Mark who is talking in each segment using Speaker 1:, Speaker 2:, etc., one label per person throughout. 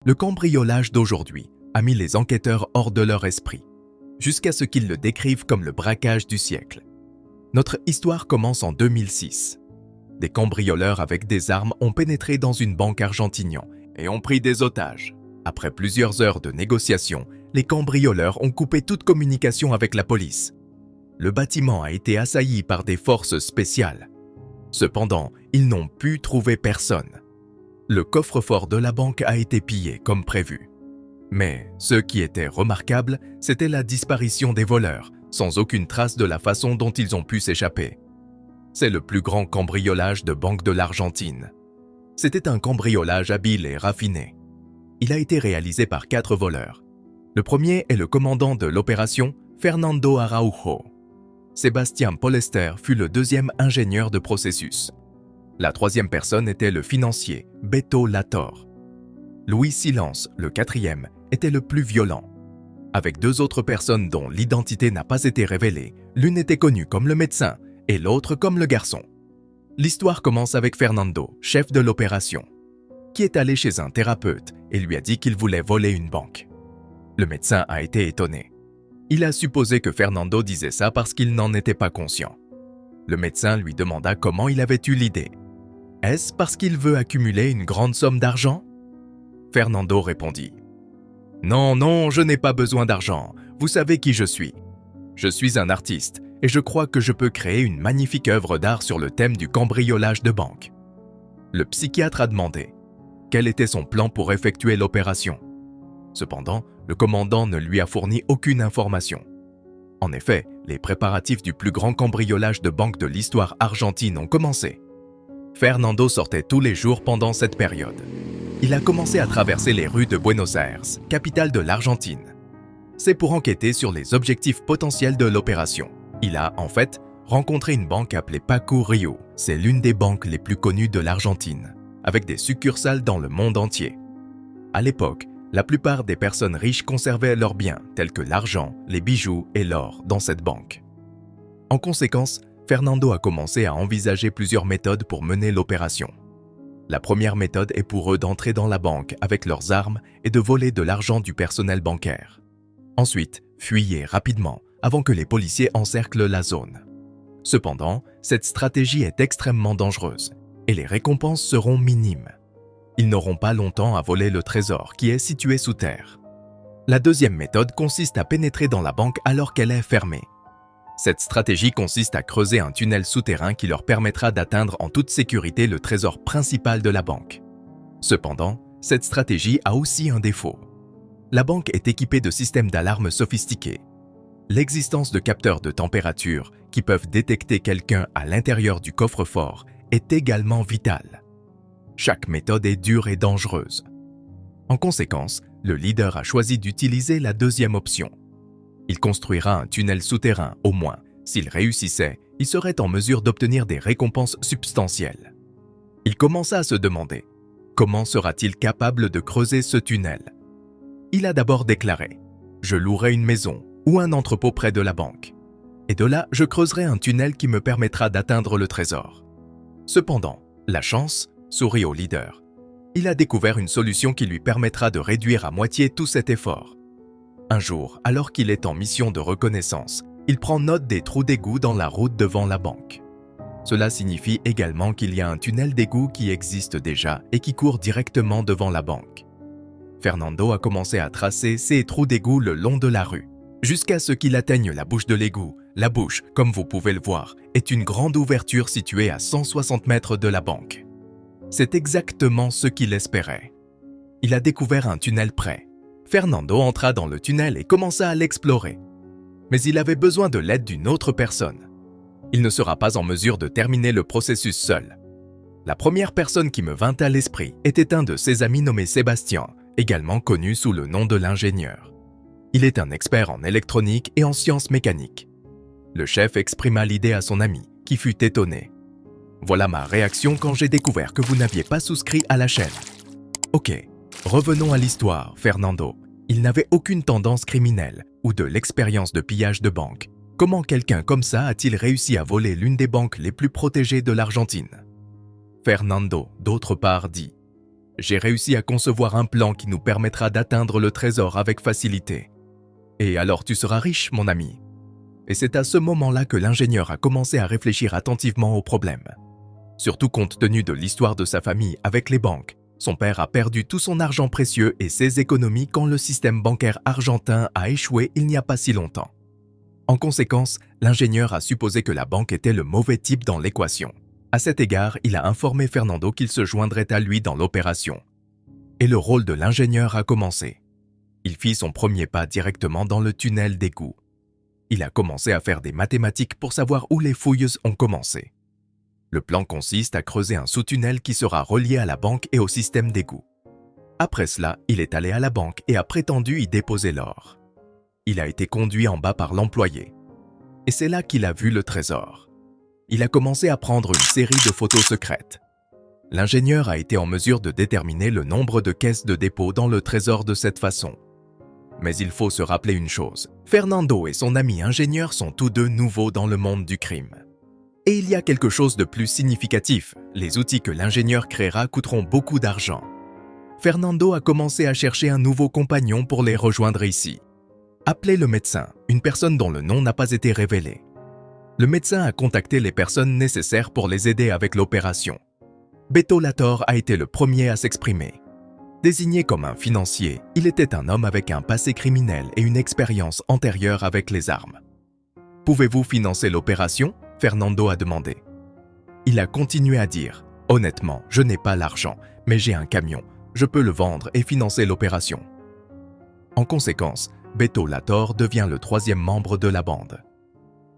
Speaker 1: Le cambriolage d'aujourd'hui a mis les enquêteurs hors de leur esprit, jusqu'à ce qu'ils le décrivent comme le braquage du siècle. Notre histoire commence en 2006. Des cambrioleurs avec des armes ont pénétré dans une banque argentinienne et ont pris des otages. Après plusieurs heures de négociations, les cambrioleurs ont coupé toute communication avec la police. Le bâtiment a été assailli par des forces spéciales. Cependant, ils n'ont pu trouver personne. Le coffre-fort de la banque a été pillé comme prévu. Mais ce qui était remarquable, c'était la disparition des voleurs, sans aucune trace de la façon dont ils ont pu s'échapper. C'est le plus grand cambriolage de banque de l'Argentine. C'était un cambriolage habile et raffiné. Il a été réalisé par 4 voleurs. Le premier est le commandant de l'opération, Fernando Araujo. Sébastien Pollester fut le deuxième ingénieur de processus. La troisième personne était le financier, Beto Lator. Louis Silence, le quatrième, était le plus violent. Avec 2 autres personnes dont l'identité n'a pas été révélée, l'une était connue comme le médecin et l'autre comme le garçon. L'histoire commence avec Fernando, chef de l'opération, qui est allé chez un thérapeute et lui a dit qu'il voulait voler une banque. Le médecin a été étonné. Il a supposé que Fernando disait ça parce qu'il n'en était pas conscient. Le médecin lui demanda comment il avait eu l'idée. Est-ce parce qu'il veut accumuler une grande somme d'argent? Fernando répondit. Non, non, je n'ai pas besoin d'argent. Vous savez qui je suis. Je suis un artiste et je crois que je peux créer une magnifique œuvre d'art sur le thème du cambriolage de banque. Le psychiatre a demandé quel était son plan pour effectuer l'opération. Cependant, le commandant ne lui a fourni aucune information. En effet, les préparatifs du plus grand cambriolage de banque de l'histoire argentine ont commencé. Fernando sortait tous les jours pendant cette période. Il a commencé à traverser les rues de Buenos Aires, capitale de l'Argentine. C'est pour enquêter sur les objectifs potentiels de l'opération. Il a, en fait, rencontré une banque appelée Paco Rio. C'est l'une des banques les plus connues de l'Argentine, avec des succursales dans le monde entier. À l'époque, la plupart des personnes riches conservaient leurs biens, tels que l'argent, les bijoux et l'or, dans cette banque. En conséquence, Fernando a commencé à envisager plusieurs méthodes pour mener l'opération. La première méthode est pour eux d'entrer dans la banque avec leurs armes et de voler de l'argent du personnel bancaire. Ensuite, fuyez rapidement avant que les policiers encerclent la zone. Cependant, cette stratégie est extrêmement dangereuse et les récompenses seront minimes. Ils n'auront pas longtemps à voler le trésor qui est situé sous terre. La deuxième méthode consiste à pénétrer dans la banque alors qu'elle est fermée. Cette stratégie consiste à creuser un tunnel souterrain qui leur permettra d'atteindre en toute sécurité le trésor principal de la banque. Cependant, cette stratégie a aussi un défaut. La banque est équipée de systèmes d'alarme sophistiqués. L'existence de capteurs de température qui peuvent détecter quelqu'un à l'intérieur du coffre-fort est également vitale. Chaque méthode est dure et dangereuse. En conséquence, le leader a choisi d'utiliser la deuxième option. Il construira un tunnel souterrain, au moins. S'il réussissait, il serait en mesure d'obtenir des récompenses substantielles. Il commença à se demander, comment sera-t-il capable de creuser ce tunnel? Il a d'abord déclaré, je louerai une maison ou un entrepôt près de la banque. Et de là, je creuserai un tunnel qui me permettra d'atteindre le trésor. Cependant, la chance sourit au leader. Il a découvert une solution qui lui permettra de réduire à moitié tout cet effort. Un jour, alors qu'il est en mission de reconnaissance, il prend note des trous d'égout dans la route devant la banque. Cela signifie également qu'il y a un tunnel d'égout qui existe déjà et qui court directement devant la banque. Fernando a commencé à tracer ces trous d'égout le long de la rue, jusqu'à ce qu'il atteigne la bouche de l'égout. La bouche, comme vous pouvez le voir, est une grande ouverture située à 160 mètres de la banque. C'est exactement ce qu'il espérait. Il a découvert un tunnel près. Fernando entra dans le tunnel et commença à l'explorer. Mais il avait besoin de l'aide d'une autre personne. Il ne sera pas en mesure de terminer le processus seul. La première personne qui me vint à l'esprit était un de ses amis nommé Sébastien, également connu sous le nom de l'ingénieur. Il est un expert en électronique et en sciences mécaniques. Le chef exprima l'idée à son ami, qui fut étonné. Voilà ma réaction quand j'ai découvert que vous n'aviez pas souscrit à la chaîne. Ok, revenons à l'histoire, Fernando. Il n'avait aucune tendance criminelle ou de l'expérience de pillage de banque. Comment quelqu'un comme ça a-t-il réussi à voler l'une des banques les plus protégées de l'Argentine? Fernando, d'autre part, dit J'ai réussi à concevoir un plan qui nous permettra d'atteindre le trésor avec facilité. Et alors tu seras riche, mon ami. » Et c'est à ce moment-là que l'ingénieur a commencé à réfléchir attentivement au problème. Surtout compte tenu de l'histoire de sa famille avec les banques. Son père a perdu tout son argent précieux et ses économies quand le système bancaire argentin a échoué il n'y a pas si longtemps. En conséquence, l'ingénieur a supposé que la banque était le mauvais type dans l'équation. À cet égard, il a informé Fernando qu'il se joindrait à lui dans l'opération. Et le rôle de l'ingénieur a commencé. Il fit son premier pas directement dans le tunnel d'égout. Il a commencé à faire des mathématiques pour savoir où les fouilles ont commencé. Le plan consiste à creuser un sous-tunnel qui sera relié à la banque et au système d'égout. Après cela, il est allé à la banque et a prétendu y déposer l'or. Il a été conduit en bas par l'employé. Et c'est là qu'il a vu le trésor. Il a commencé à prendre une série de photos secrètes. L'ingénieur a été en mesure de déterminer le nombre de caisses de dépôt dans le trésor de cette façon. Mais il faut se rappeler une chose, Fernando et son ami ingénieur sont tous deux nouveaux dans le monde du crime. Et il y a quelque chose de plus significatif, les outils que l'ingénieur créera coûteront beaucoup d'argent. Fernando a commencé à chercher un nouveau compagnon pour les rejoindre ici. Appelez le médecin, une personne dont le nom n'a pas été révélé. Le médecin a contacté les personnes nécessaires pour les aider avec l'opération. Beto Lator a été le premier à s'exprimer. Désigné comme un financier, il était un homme avec un passé criminel et une expérience antérieure avec les armes. « Pouvez-vous financer l'opération ?» Fernando a demandé. Il a continué à dire « Honnêtement, je n'ai pas l'argent, mais j'ai un camion. Je peux le vendre et financer l'opération. » En conséquence, Beto Lator devient le troisième membre de la bande.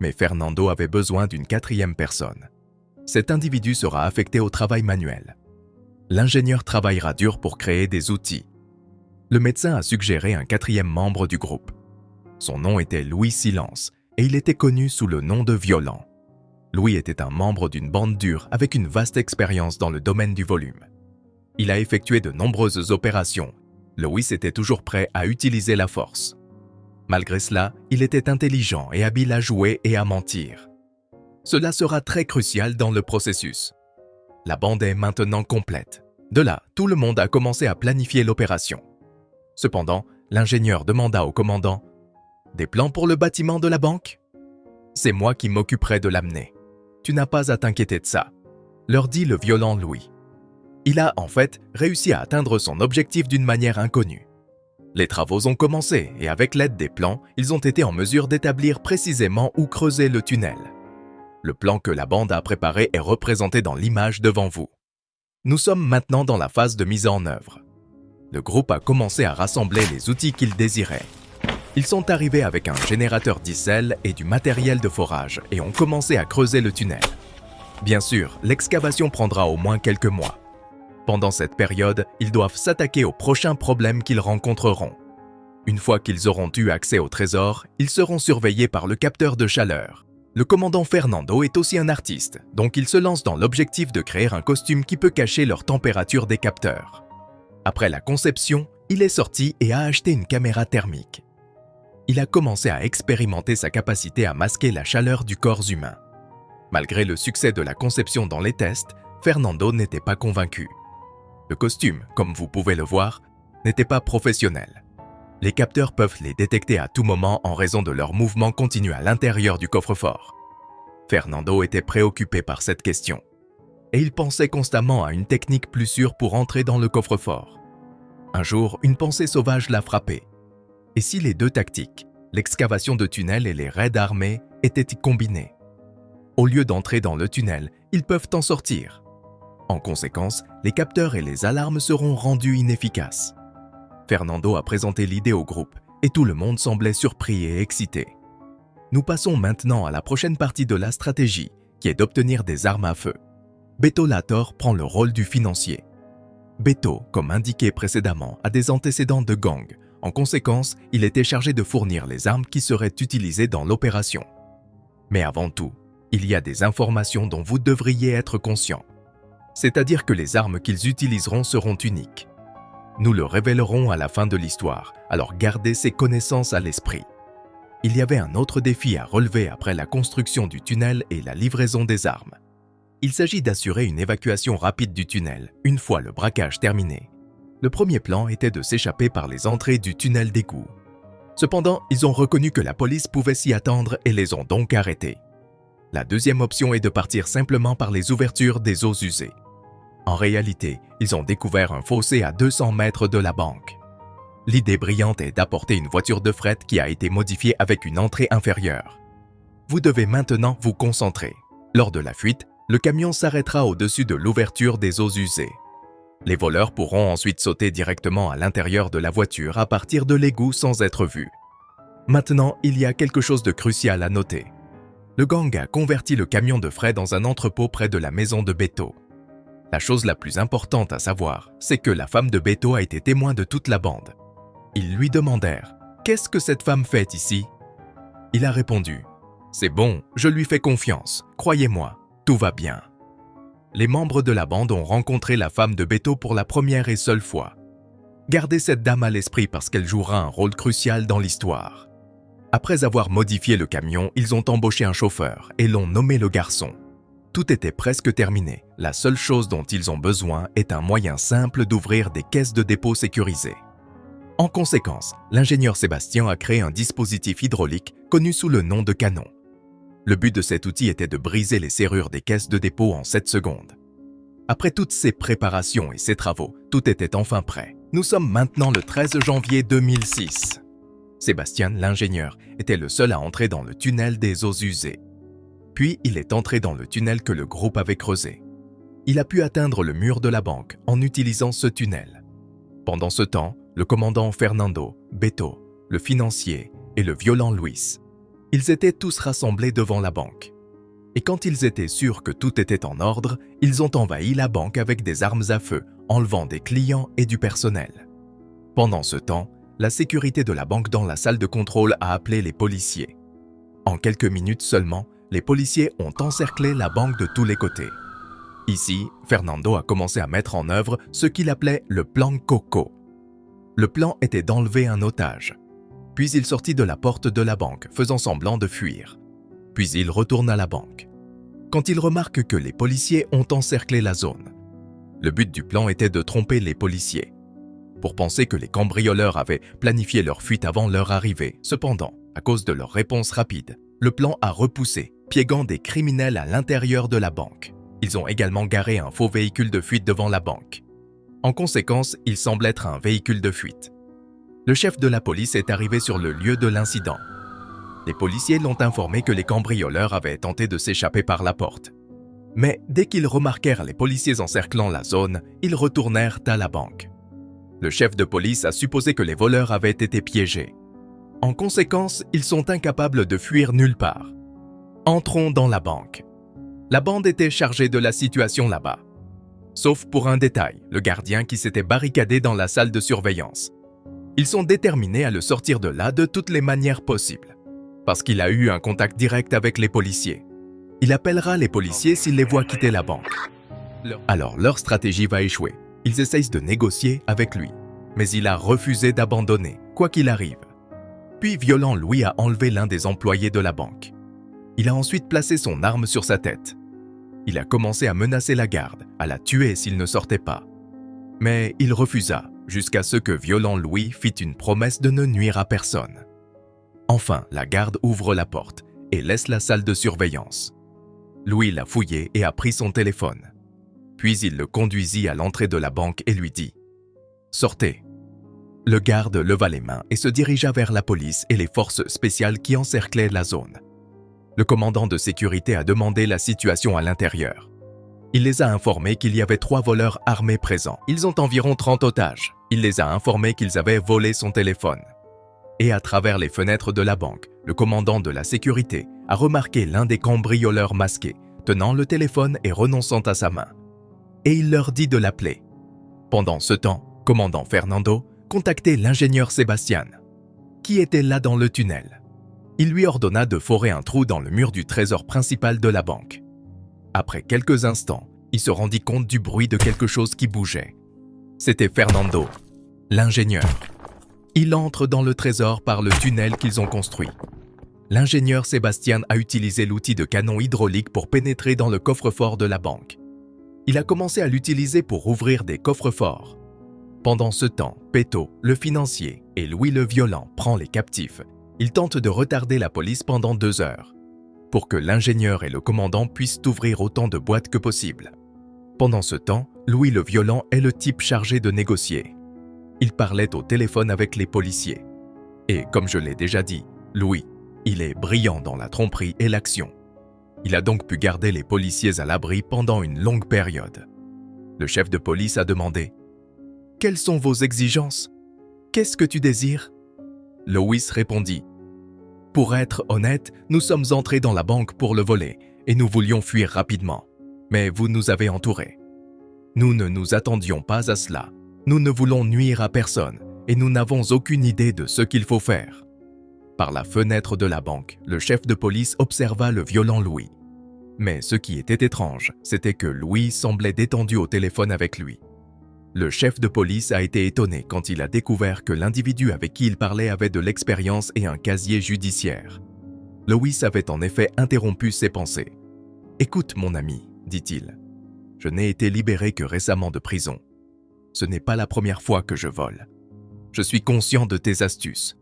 Speaker 1: Mais Fernando avait besoin d'une quatrième personne. Cet individu sera affecté au travail manuel. L'ingénieur travaillera dur pour créer des outils. Le médecin a suggéré un quatrième membre du groupe. Son nom était Louis Silence et il était connu sous le nom de Violent. Louis était un membre d'une bande dure avec une vaste expérience dans le domaine du volume. Il a effectué de nombreuses opérations. Louis était toujours prêt à utiliser la force. Malgré cela, il était intelligent et habile à jouer et à mentir. Cela sera très crucial dans le processus. La bande est maintenant complète. De là, tout le monde a commencé à planifier l'opération. Cependant, l'ingénieur demanda au commandant « Des plans pour le bâtiment de la banque ? C'est moi qui m'occuperai de l'amener. Tu n'as pas à t'inquiéter de ça, » leur dit le violent Louis. Il a en fait réussi à atteindre son objectif d'une manière inconnue. Les travaux ont commencé et avec l'aide des plans, ils ont été en mesure d'établir précisément où creuser le tunnel. Le plan que la bande a préparé est représenté dans l'image devant vous. Nous sommes maintenant dans la phase de mise en œuvre. Le groupe a commencé à rassembler les outils qu'il désirait. Ils sont arrivés avec un générateur d'icelle et du matériel de forage et ont commencé à creuser le tunnel. Bien sûr, l'excavation prendra au moins quelques mois. Pendant cette période, ils doivent s'attaquer aux prochains problèmes qu'ils rencontreront. Une fois qu'ils auront eu accès au trésor, ils seront surveillés par le capteur de chaleur. Le commandant Fernando est aussi un artiste, donc il se lance dans l'objectif de créer un costume qui peut cacher leur température des capteurs. Après la conception, il est sorti et a acheté une caméra thermique. Il a commencé à expérimenter sa capacité à masquer la chaleur du corps humain. Malgré le succès de la conception dans les tests, Fernando n'était pas convaincu. Le costume, comme vous pouvez le voir, n'était pas professionnel. Les capteurs peuvent les détecter à tout moment en raison de leur mouvement continu à l'intérieur du coffre-fort. Fernando était préoccupé par cette question. Et il pensait constamment à une technique plus sûre pour entrer dans le coffre-fort. Un jour, une pensée sauvage l'a frappé. Et si les deux tactiques, l'excavation de tunnels et les raids armés, étaient combinés? Au lieu d'entrer dans le tunnel, ils peuvent en sortir. En conséquence, les capteurs et les alarmes seront rendus inefficaces. Fernando a présenté l'idée au groupe et tout le monde semblait surpris et excité. Nous passons maintenant à la prochaine partie de la stratégie, qui est d'obtenir des armes à feu. Beto Lator prend le rôle du financier. Beto, comme indiqué précédemment, a des antécédents de gang. En conséquence, il était chargé de fournir les armes qui seraient utilisées dans l'opération. Mais avant tout, il y a des informations dont vous devriez être conscient. C'est-à-dire que les armes qu'ils utiliseront seront uniques. Nous le révélerons à la fin de l'histoire, alors gardez ces connaissances à l'esprit. Il y avait un autre défi à relever après la construction du tunnel et la livraison des armes. Il s'agit d'assurer une évacuation rapide du tunnel, une fois le braquage terminé. Le premier plan était de s'échapper par les entrées du tunnel d'égout. Cependant, ils ont reconnu que la police pouvait s'y attendre et les ont donc arrêtés. La deuxième option est de partir simplement par les ouvertures des eaux usées. En réalité, ils ont découvert un fossé à 200 mètres de la banque. L'idée brillante est d'apporter une voiture de fret qui a été modifiée avec une entrée inférieure. Vous devez maintenant vous concentrer. Lors de la fuite, le camion s'arrêtera au-dessus de l'ouverture des eaux usées. Les voleurs pourront ensuite sauter directement à l'intérieur de la voiture à partir de l'égout sans être vus. Maintenant, il y a quelque chose de crucial à noter. Le gang a converti le camion de frais dans un entrepôt près de la maison de Beto. La chose la plus importante à savoir, c'est que la femme de Beto a été témoin de toute la bande. Ils lui demandèrent « Qu'est-ce que cette femme fait ici ?» Il a répondu « C'est bon, je lui fais confiance, croyez-moi, tout va bien. » Les membres de la bande ont rencontré la femme de Beto pour la première et seule fois. Gardez cette dame à l'esprit parce qu'elle jouera un rôle crucial dans l'histoire. Après avoir modifié le camion, ils ont embauché un chauffeur et l'ont nommé le garçon. Tout était presque terminé. La seule chose dont ils ont besoin est un moyen simple d'ouvrir des caisses de dépôt sécurisées. En conséquence, l'ingénieur Sébastien a créé un dispositif hydraulique connu sous le nom de canon. Le but de cet outil était de briser les serrures des caisses de dépôt en 7 secondes. Après toutes ces préparations et ces travaux, tout était enfin prêt. Nous sommes maintenant le 13 janvier 2006. Sébastien, l'ingénieur, était le seul à entrer dans le tunnel des eaux usées. Puis, il est entré dans le tunnel que le groupe avait creusé. Il a pu atteindre le mur de la banque en utilisant ce tunnel. Pendant ce temps, le commandant Fernando, Beto, le financier et le violent Luis, ils étaient tous rassemblés devant la banque. Et quand ils étaient sûrs que tout était en ordre, ils ont envahi la banque avec des armes à feu, enlevant des clients et du personnel. Pendant ce temps, la sécurité de la banque dans la salle de contrôle a appelé les policiers. En quelques minutes seulement, les policiers ont encerclé la banque de tous les côtés. Ici, Fernando a commencé à mettre en œuvre ce qu'il appelait le plan Coco. Le plan était d'enlever un otage. Puis il sortit de la porte de la banque, faisant semblant de fuir. Puis il retourne à la banque. Quand il remarque que les policiers ont encerclé la zone, le but du plan était de tromper les policiers, pour penser que les cambrioleurs avaient planifié leur fuite avant leur arrivée. Cependant, à cause de leur réponse rapide, le plan a repoussé, piégeant des criminels à l'intérieur de la banque. Ils ont également garé un faux véhicule de fuite devant la banque. En conséquence, il semble être un véhicule de fuite. Le chef de la police est arrivé sur le lieu de l'incident. Les policiers l'ont informé que les cambrioleurs avaient tenté de s'échapper par la porte. Mais dès qu'ils remarquèrent les policiers encerclant la zone, ils retournèrent à la banque. Le chef de police a supposé que les voleurs avaient été piégés. En conséquence, ils sont incapables de fuir nulle part. Entrons dans la banque. La bande était chargée de la situation là-bas. Sauf pour un détail, le gardien qui s'était barricadé dans la salle de surveillance. Ils sont déterminés à le sortir de là de toutes les manières possibles, parce qu'il a eu un contact direct avec les policiers. Il appellera les policiers s'il les voit quitter la banque. Alors leur stratégie va échouer. Ils essayent de négocier avec lui, mais il a refusé d'abandonner, quoi qu'il arrive. Puis violent Louis a enlevé l'un des employés de la banque. Il a ensuite placé son arme sur sa tête. Il a commencé à menacer la garde, à la tuer s'il ne sortait pas. Mais il refusa, jusqu'à ce que violent Louis fit une promesse de ne nuire à personne. Enfin, la garde ouvre la porte et laisse la salle de surveillance. Louis l'a fouillé et a pris son téléphone. Puis il le conduisit à l'entrée de la banque et lui dit « Sortez ». Le garde leva les mains et se dirigea vers la police et les forces spéciales qui encerclaient la zone. Le commandant de sécurité a demandé la situation à l'intérieur. Il les a informés qu'il y avait 3 voleurs armés présents. Ils ont environ 30 otages. Il les a informés qu'ils avaient volé son téléphone. Et à travers les fenêtres de la banque, le commandant de la sécurité a remarqué l'un des cambrioleurs masqués, tenant le téléphone et renonçant à sa main. Et il leur dit de l'appeler. Pendant ce temps, commandant Fernando contactait l'ingénieur Sébastien, qui était là dans le tunnel. Il lui ordonna de forer un trou dans le mur du trésor principal de la banque. Après quelques instants, il se rendit compte du bruit de quelque chose qui bougeait. C'était Fernando, l'ingénieur. Il entre dans le trésor par le tunnel qu'ils ont construit. l'ingénieur Sébastien a utilisé l'outil de canon hydraulique pour pénétrer dans le coffre-fort de la banque. Il a commencé à l'utiliser pour ouvrir des coffres-forts. Pendant ce temps, Peto, le financier, et Louis le violent prend les captifs. Ils tentent de retarder la police pendant 2 heures, pour que l'ingénieur et le commandant puissent ouvrir autant de boîtes que possible. Pendant ce temps, Louis le violent est le type chargé de négocier. Il parlait au téléphone avec les policiers. Et comme je l'ai déjà dit, Louis, il est brillant dans la tromperie et l'action. Il a donc pu garder les policiers à l'abri pendant une longue période. Le chef de police a demandé « Quelles sont vos exigences? Qu'est-ce que tu désires ?» Louis répondit « Pour être honnête, nous sommes entrés dans la banque pour le voler et nous voulions fuir rapidement. Mais vous nous avez entourés. Nous ne nous attendions pas à cela. Nous ne voulons nuire à personne et nous n'avons aucune idée de ce qu'il faut faire. » Par la fenêtre de la banque, le chef de police observa le violent Louis. Mais ce qui était étrange, c'était que Louis semblait détendu au téléphone avec lui. Le chef de police a été étonné quand il a découvert que l'individu avec qui il parlait avait de l'expérience et un casier judiciaire. Louis avait en effet interrompu ses pensées. « Écoute, mon ami, dit-il, je n'ai été libéré que récemment de prison. Ce n'est pas la première fois que je vole. Je suis conscient de tes astuces.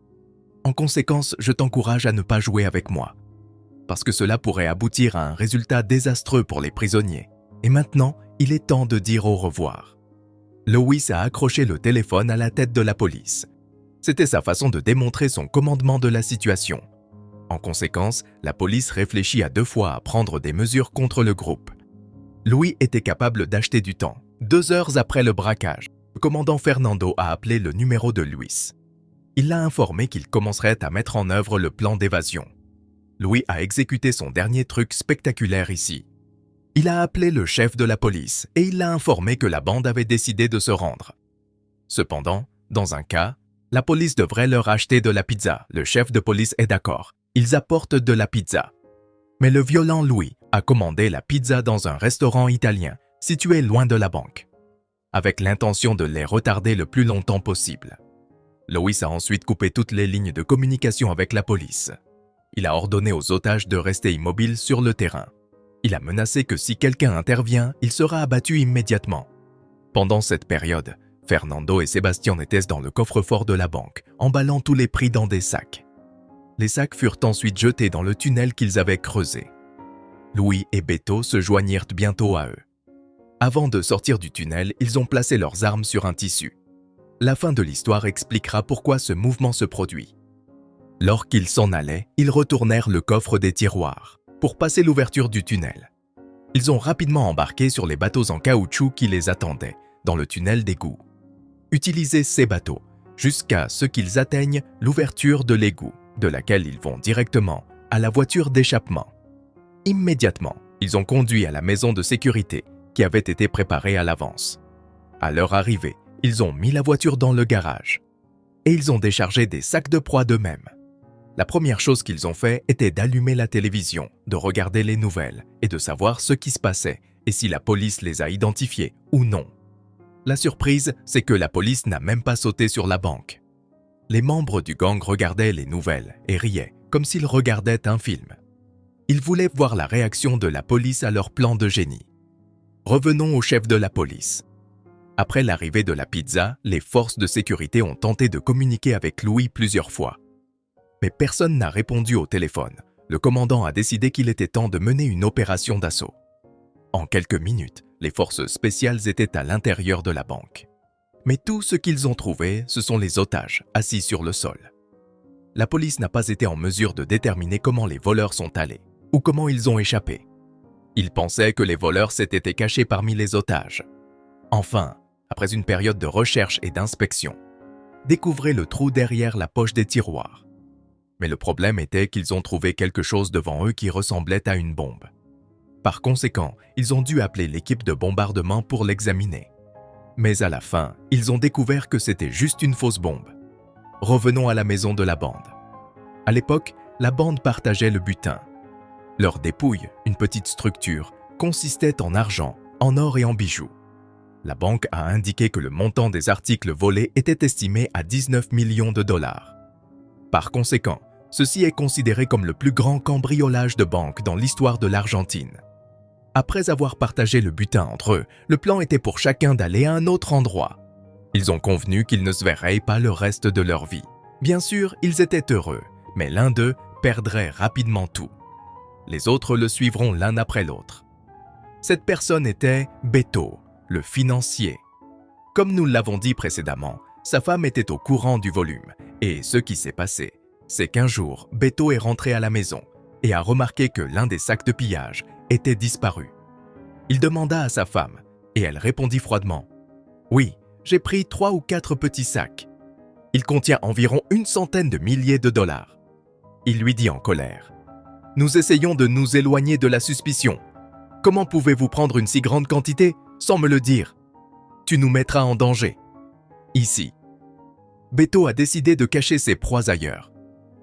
Speaker 1: En conséquence, je t'encourage à ne pas jouer avec moi, parce que cela pourrait aboutir à un résultat désastreux pour les prisonniers. Et maintenant, il est temps de dire au revoir. » Louis a accroché le téléphone à la tête de la police. C'était sa façon de démontrer son commandement de la situation. En conséquence, la police réfléchit à 2 fois à prendre des mesures contre le groupe. Louis était capable d'acheter du temps. 2 heures après le braquage, le commandant Fernando a appelé le numéro de Luis. Il l'a informé qu'il commencerait à mettre en œuvre le plan d'évasion. Louis a exécuté son dernier truc spectaculaire ici. Il a appelé le chef de la police et il l'a informé que la bande avait décidé de se rendre. Cependant, dans un cas, la police devrait leur acheter de la pizza. Le chef de police est d'accord. Ils apportent de la pizza. Mais le violent Louis a commandé la pizza dans un restaurant italien situé loin de la banque, avec l'intention de les retarder le plus longtemps possible. Louis a ensuite coupé toutes les lignes de communication avec la police. Il a ordonné aux otages de rester immobiles sur le terrain. Il a menacé que si quelqu'un intervient, il sera abattu immédiatement. Pendant cette période, Fernando et Sébastien étaient dans le coffre-fort de la banque, emballant tous les prix dans des sacs. Les sacs furent ensuite jetés dans le tunnel qu'ils avaient creusé. Louis et Beto se joignirent bientôt à eux. Avant de sortir du tunnel, ils ont placé leurs armes sur un tissu. La fin de l'histoire expliquera pourquoi ce mouvement se produit. Lorsqu'ils s'en allaient, ils retournèrent le coffre des tiroirs pour passer l'ouverture du tunnel. Ils ont rapidement embarqué sur les bateaux en caoutchouc qui les attendaient dans le tunnel d'égout. Utilisez ces bateaux jusqu'à ce qu'ils atteignent l'ouverture de l'égout, de laquelle ils vont directement à la voiture d'échappement. Immédiatement, ils ont conduit à la maison de sécurité qui avait été préparée à l'avance. À leur arrivée, ils ont mis la voiture dans le garage et ils ont déchargé des sacs de proie d'eux-mêmes. La première chose qu'ils ont fait était d'allumer la télévision, de regarder les nouvelles et de savoir ce qui se passait et si la police les a identifiés ou non. La surprise, c'est que la police n'a même pas sauté sur la banque. Les membres du gang regardaient les nouvelles et riaient comme s'ils regardaient un film. Ils voulaient voir la réaction de la police à leur plan de génie. Revenons au chef de la police. Après l'arrivée de la pizza, les forces de sécurité ont tenté de communiquer avec Louis plusieurs fois. Mais personne n'a répondu au téléphone. Le commandant a décidé qu'il était temps de mener une opération d'assaut. En quelques minutes, les forces spéciales étaient à l'intérieur de la banque. Mais tout ce qu'ils ont trouvé, ce sont les otages, assis sur le sol. La police n'a pas été en mesure de déterminer comment les voleurs sont allés, ou comment ils ont échappé. Ils pensaient que les voleurs s'étaient cachés parmi les otages. Enfin, après une période de recherche et d'inspection, découvrez le trou derrière la poche des tiroirs. Mais le problème était qu'ils ont trouvé quelque chose devant eux qui ressemblait à une bombe. Par conséquent, ils ont dû appeler l'équipe de bombardement pour l'examiner. Mais à la fin, ils ont découvert que c'était juste une fausse bombe. Revenons à la maison de la bande. À l'époque, la bande partageait le butin. Leur dépouille, une petite structure, consistait en argent, en or et en bijoux. La banque a indiqué que le montant des articles volés était estimé à 19 millions de dollars. Par conséquent, Ceci est considéré comme le plus grand cambriolage de banque dans l'histoire de l'Argentine. Après avoir partagé le butin entre eux, le plan était pour chacun d'aller à un autre endroit. Ils ont convenu qu'ils ne se verraient pas le reste de leur vie. Bien sûr, ils étaient heureux, mais l'un d'eux perdrait rapidement tout. Les autres le suivront l'un après l'autre. Cette personne était Beto, le financier. Comme nous l'avons dit précédemment, sa femme était au courant du volume, et ce qui s'est passé, c'est qu'un jour, Beto est rentré à la maison et a remarqué que l'un des sacs de pillage était disparu. Il demanda à sa femme, et elle répondit froidement « Oui, j'ai pris 3 ou 4 petits sacs. Il contient environ 100 de milliers de dollars. » Il lui dit en colère « Nous essayons de nous éloigner de la suspicion. Comment pouvez-vous prendre une si grande quantité sans me le dire? Tu nous mettras en danger. » Ici, Beto a décidé de cacher ses proies ailleurs.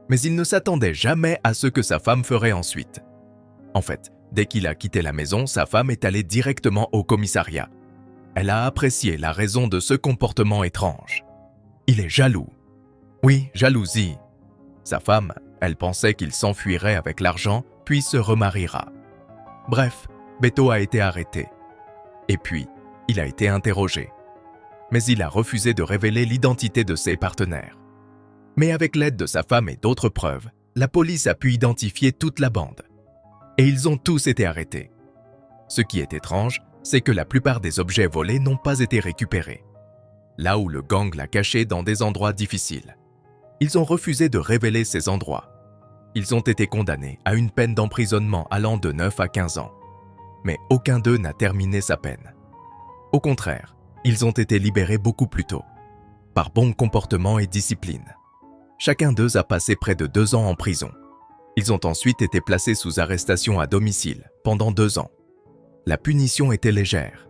Speaker 1: Mais il ne s'attendait jamais à ce que sa femme ferait ensuite. En fait, dès qu'il a quitté la maison, sa femme est allée directement au commissariat. Elle a apprécié la raison de ce comportement étrange. Il est jaloux. Oui, jalousie. Sa femme, elle pensait qu'il s'enfuirait avec l'argent, puis se remariera. Bref, Beto a été arrêté. Et puis, il a été interrogé. Mais il a refusé de révéler l'identité de ses partenaires. Mais avec l'aide de sa femme et d'autres preuves, la police a pu identifier toute la bande. Et ils ont tous été arrêtés. Ce qui est étrange, c'est que la plupart des objets volés n'ont pas été récupérés. Là où le gang l'a caché dans des endroits difficiles. Ils ont refusé de révéler ces endroits. Ils ont été condamnés à une peine d'emprisonnement allant de 9 à 15 ans. Mais aucun d'eux n'a terminé sa peine. Au contraire, ils ont été libérés beaucoup plus tôt, par bon comportement et discipline. Chacun d'eux a passé près de 2 ans en prison. Ils ont ensuite été placés sous arrestation à domicile pendant 2 ans. La punition était légère.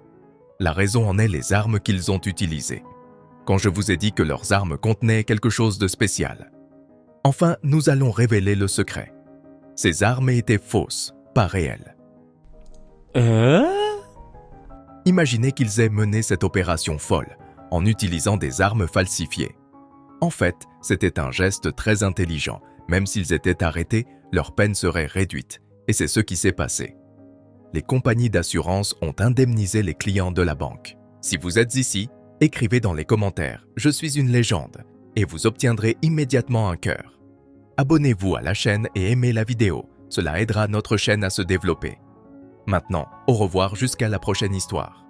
Speaker 1: La raison en est les armes qu'ils ont utilisées. Quand je vous ai dit que leurs armes contenaient quelque chose de spécial. Enfin, nous allons révéler le secret. Ces armes étaient fausses, pas réelles. Imaginez qu'ils aient mené cette opération folle en utilisant des armes falsifiées. En fait, c'était un geste très intelligent. Même s'ils étaient arrêtés, leur peine serait réduite. Et c'est ce qui s'est passé. Les compagnies d'assurance ont indemnisé les clients de la banque. Si vous êtes ici, écrivez dans les commentaires « Je suis une légende » et vous obtiendrez immédiatement un cœur. Abonnez-vous à la chaîne et aimez la vidéo. Cela aidera notre chaîne à se développer. Maintenant, au revoir jusqu'à la prochaine histoire.